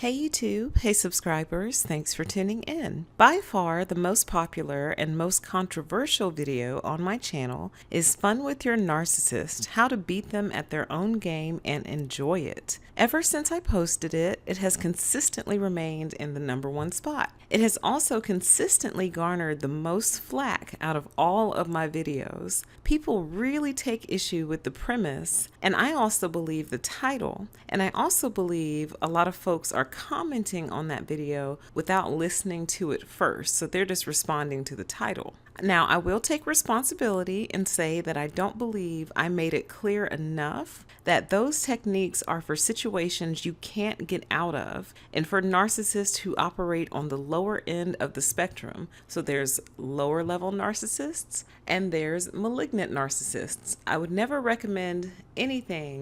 Hey YouTube, hey subscribers, thanks for tuning in. By far, the most popular and most controversial video on my channel is Fun with Your Narcissist, how to beat them at their own game and enjoy it. Ever since I posted it, it has consistently remained in the #1 spot. It has also consistently garnered the most flack out of all of my videos. People really take issue with the premise, and I also believe the title, and I also believe a lot of folks are commenting on that video without listening to it first, so they're just responding to the title. Now, I will take responsibility and say that I don't believe I made it clear enough that those techniques are for situations you can't get out of and for narcissists who operate on the lower end of the spectrum. So there's lower level narcissists and there's malignant narcissists. I would never recommend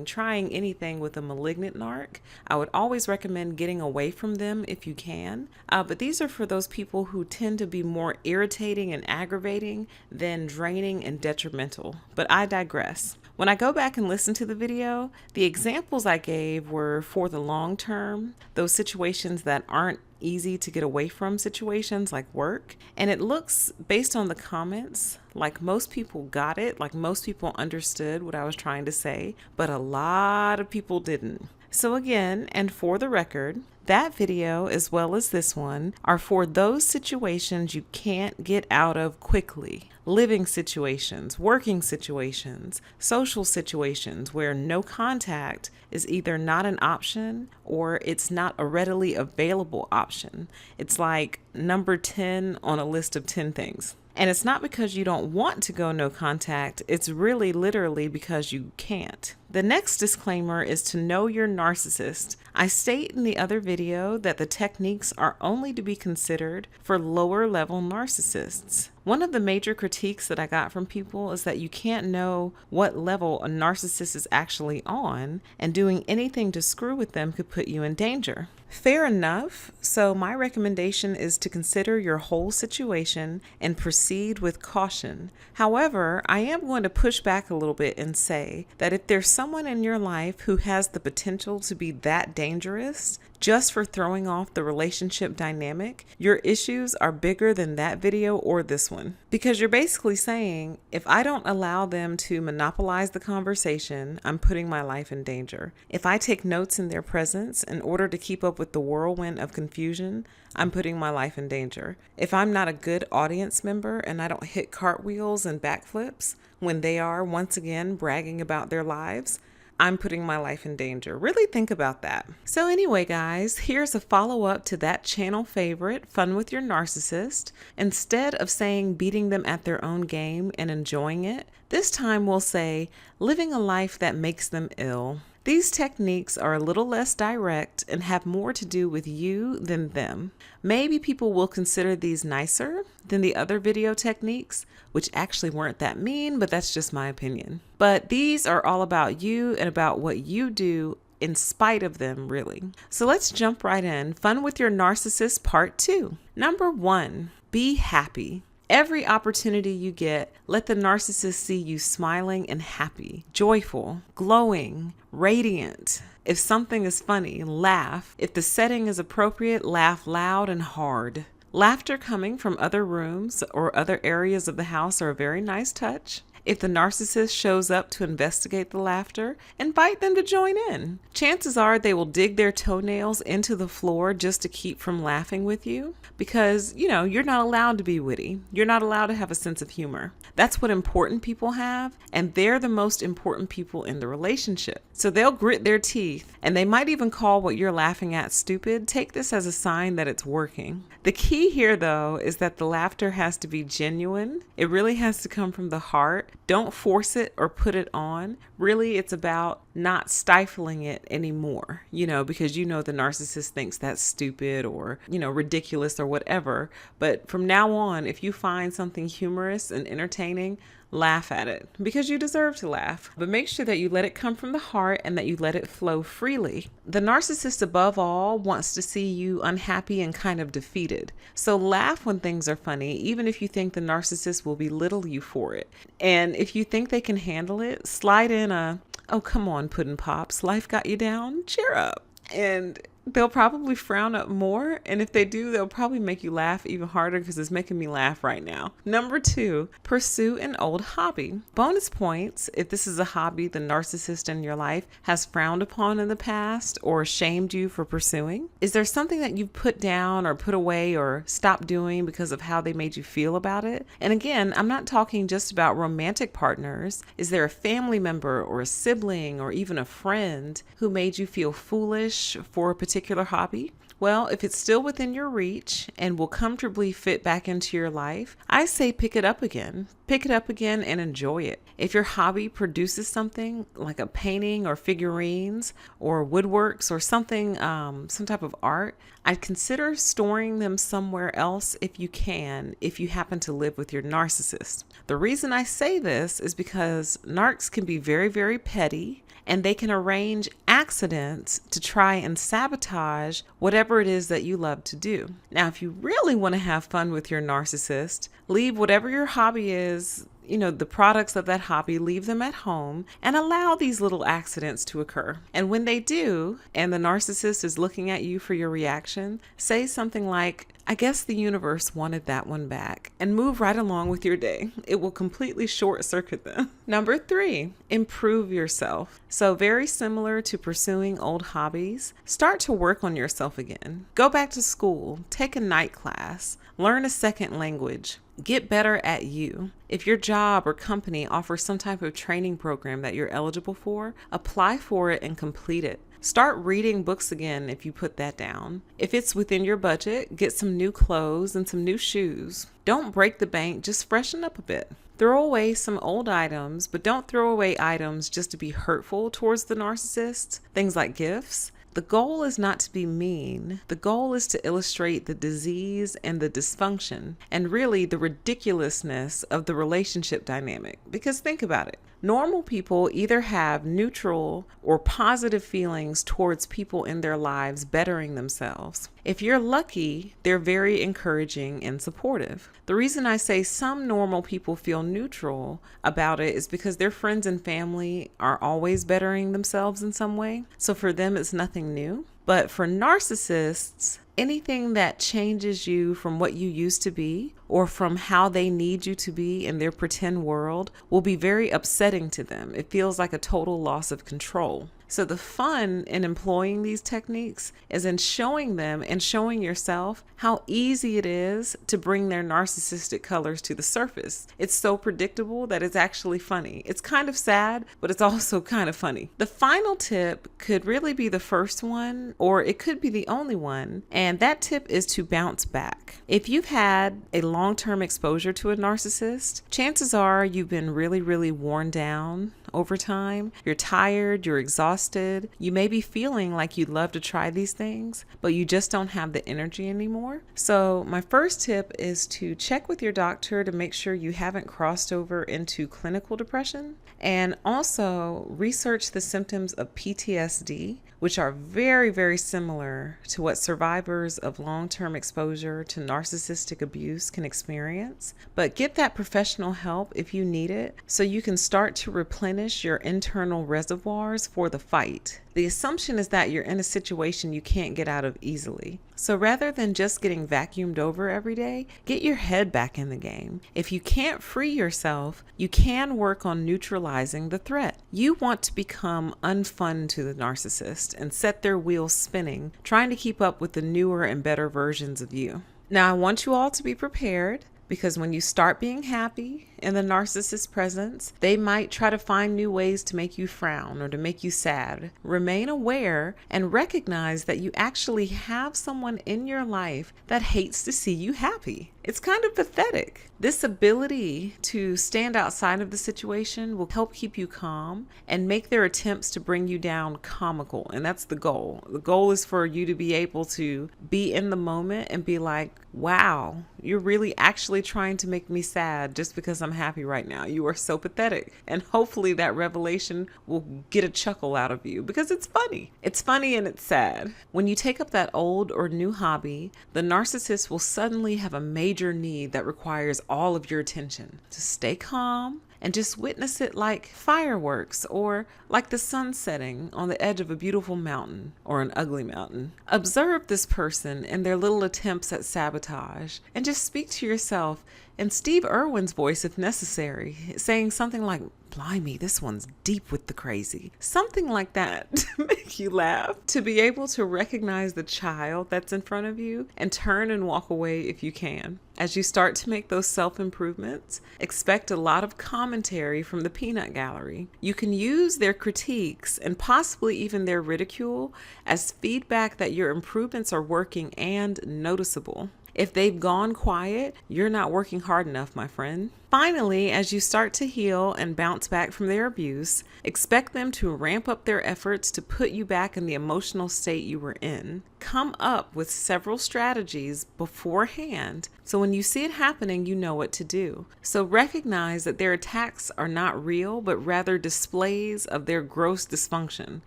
trying anything with a malignant narc. I would always recommend getting away from them if you can. But these are for those people who tend to be more irritating and aggravating than draining and detrimental. But I digress. When I go back and listen to the video, the examples I gave were for the long term, those situations that aren't easy to get away from, situations like work. And it looks, based on the comments, like most people got it, like most people understood what I was trying to say, but a lot of people didn't. So again, and for the record, that video as well as this one are for those situations you can't get out of quickly. Living situations, working situations, social situations where no contact is either not an option or it's not a readily available option. It's like number 10 on a list of 10 things. And it's not because you don't want to go no contact, it's really literally because you can't. The next disclaimer is to know your narcissist. I state in the other video that the techniques are only to be considered for lower level narcissists. One of the major critiques that I got from people is that you can't know what level a narcissist is actually on, and doing anything to screw with them could put you in danger. Fair enough. So my recommendation is to consider your whole situation and proceed with caution. However, I am going to push back a little bit and say that if there's someone in your life who has the potential to be that dangerous, just for throwing off the relationship dynamic, your issues are bigger than that video or this one. Because you're basically saying, if I don't allow them to monopolize the conversation, I'm putting my life in danger. If I take notes in their presence in order to keep up with the whirlwind of confusion, I'm putting my life in danger. If I'm not a good audience member and I don't hit cartwheels and backflips when they are once again bragging about their lives, I'm putting my life in danger. Really think about that. So anyway, guys, here's a follow-up to that channel favorite, Fun with Your Narcissist. Instead of saying beating them at their own game and enjoying it, this time we'll say living a life that makes them ill. These techniques are a little less direct and have more to do with you than them. Maybe people will consider these nicer than the other video techniques, which actually weren't that mean, but that's just my opinion. But these are all about you and about what you do in spite of them, really. So let's jump right in. Fun with Your Narcissist Part 2. Number 1, be happy. Every opportunity you get, let the narcissist see you smiling and happy, joyful, glowing, radiant. If something is funny, laugh. If the setting is appropriate, laugh loud and hard. Laughter coming from other rooms or other areas of the house are a very nice touch. If the narcissist shows up to investigate the laughter, invite them to join in. Chances are they will dig their toenails into the floor just to keep from laughing with you because, you're not allowed to be witty. You're not allowed to have a sense of humor. That's what important people have, and they're the most important people in the relationship. So they'll grit their teeth, and they might even call what you're laughing at stupid. Take this as a sign that it's working. The key here, though, is that the laughter has to be genuine. It really has to come from the heart. Don't force it or put it on. Really, it's about not stifling it anymore, because the narcissist thinks that's stupid or, ridiculous or whatever. But from now on, if you find something humorous and entertaining, laugh at it because you deserve to laugh. But make sure that you let it come from the heart and that you let it flow freely. The narcissist, above all, wants to see you unhappy and kind of defeated. So laugh when things are funny, even if you think the narcissist will belittle you for it. And if you think they can handle it, slide in a, "Oh, come on, Puddin' Pops, life got you down, cheer up." And they'll probably frown up more. And if they do, they'll probably make you laugh even harder because it's making me laugh right now. Number 2, pursue an old hobby. Bonus points if this is a hobby the narcissist in your life has frowned upon in the past or shamed you for pursuing. Is there something that you've put down or put away or stopped doing because of how they made you feel about it? And again, I'm not talking just about romantic partners. Is there a family member or a sibling or even a friend who made you feel foolish for a particular hobby? Well, if it's still within your reach and will comfortably fit back into your life, I say pick it up again. Pick it up again and enjoy it. If your hobby produces something like a painting or figurines or woodworks or something, some type of art, I'd consider storing them somewhere else if you happen to live with your narcissist. The reason I say this is because narcs can be very, very petty, and they can arrange accidents to try and sabotage whatever it is that you love to do. Now, if you really want to have fun with your narcissist, leave whatever your hobby is, the products of that hobby, leave them at home and allow these little accidents to occur. And when they do, and the narcissist is looking at you for your reaction, say something like, I guess the universe wanted that one back, and move right along with your day. It will completely short circuit them. Number 3, improve yourself. So very similar to pursuing old hobbies, start to work on yourself again. Go back to school, take a night class, learn a second language. Get better at you. If your job or company offers some type of training program that you're eligible for, apply for it and complete it. Start reading books again if you put that down. If it's within your budget, get some new clothes and some new shoes. Don't break the bank, just freshen up a bit. Throw away some old items, but don't throw away items just to be hurtful towards the narcissist. Things like gifts. The goal is not to be mean. The goal is to illustrate the disease and the dysfunction and really the ridiculousness of the relationship dynamic. Because think about it. Normal people either have neutral or positive feelings towards people in their lives bettering themselves. If you're lucky, they're very encouraging and supportive. The reason I say some normal people feel neutral about it is because their friends and family are always bettering themselves in some way. So for them, it's nothing new. But for narcissists, anything that changes you from what you used to be or from how they need you to be in their pretend world will be very upsetting to them. It feels like a total loss of control. So the fun in employing these techniques is in showing them and showing yourself how easy it is to bring their narcissistic colors to the surface. It's so predictable that it's actually funny. It's kind of sad, but it's also kind of funny. The final tip could really be the first one, or it could be the only one, and that tip is to bounce back. If you've had a long-term exposure to a narcissist, chances are you've been really, really worn down over time. You're tired, you're exhausted. You may be feeling like you'd love to try these things, but you just don't have the energy anymore. So my first tip is to check with your doctor to make sure you haven't crossed over into clinical depression, and also research the symptoms of PTSD, which are very, very similar to what survivors of long-term exposure to narcissistic abuse can experience. But get that professional help if you need it so you can start to replenish your internal reservoirs for the fight. The assumption is that you're in a situation you can't get out of easily. So rather than just getting vacuumed over every day, get your head back in the game. If you can't free yourself, you can work on neutralizing the threat. You want to become unfun to the narcissist and set their wheels spinning, trying to keep up with the newer and better versions of you. Now, I want you all to be prepared, because when you start being happy in the narcissist's presence, they might try to find new ways to make you frown or to make you sad. Remain aware and recognize that you actually have someone in your life that hates to see you happy. It's kind of pathetic. This ability to stand outside of the situation will help keep you calm and make their attempts to bring you down comical. And that's the goal. The goal is for you to be able to be in the moment and be like, wow, you're really actually trying to make me sad just because I'm happy right now. You are so pathetic. And hopefully that revelation will get a chuckle out of you because it's funny. It's funny and it's sad. When you take up that old or new hobby, the narcissist will suddenly have a major need that requires all of your attention. To stay calm and just witness it like fireworks or like the sun setting on the edge of a beautiful mountain or an ugly mountain. Observe this person and their little attempts at sabotage, and just speak to yourself in Steve Irwin's voice if necessary, saying something like, "Blimey, this one's deep with the crazy." Something like that to make you laugh. To be able to recognize the child that's in front of you and turn and walk away if you can. As you start to make those self-improvements, expect a lot of commentary from the peanut gallery. You can use their critiques and possibly even their ridicule as feedback that your improvements are working and noticeable. If they've gone quiet, you're not working hard enough, my friend. Finally, as you start to heal and bounce back from their abuse, expect them to ramp up their efforts to put you back in the emotional state you were in. Come up with several strategies beforehand so when you see it happening, you know what to do. So recognize that their attacks are not real, but rather displays of their gross dysfunction,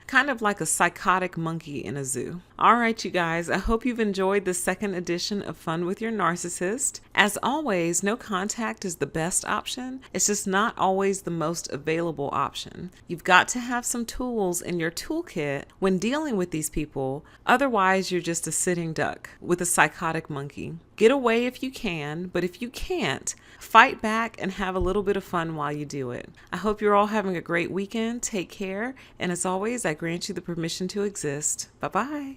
kind of like a psychotic monkey in a zoo. All right, you guys, I hope you've enjoyed the second edition of Fun with Your Narcissist. As always, no contact is the best option. It's just not always the most available option. You've got to have some tools in your toolkit when dealing with these people. Otherwise, you're just a sitting duck with a psychotic monkey. Get away if you can, but if you can't, fight back and have a little bit of fun while you do it. I hope you're all having a great weekend. Take care. And as always, I grant you the permission to exist. Bye-bye.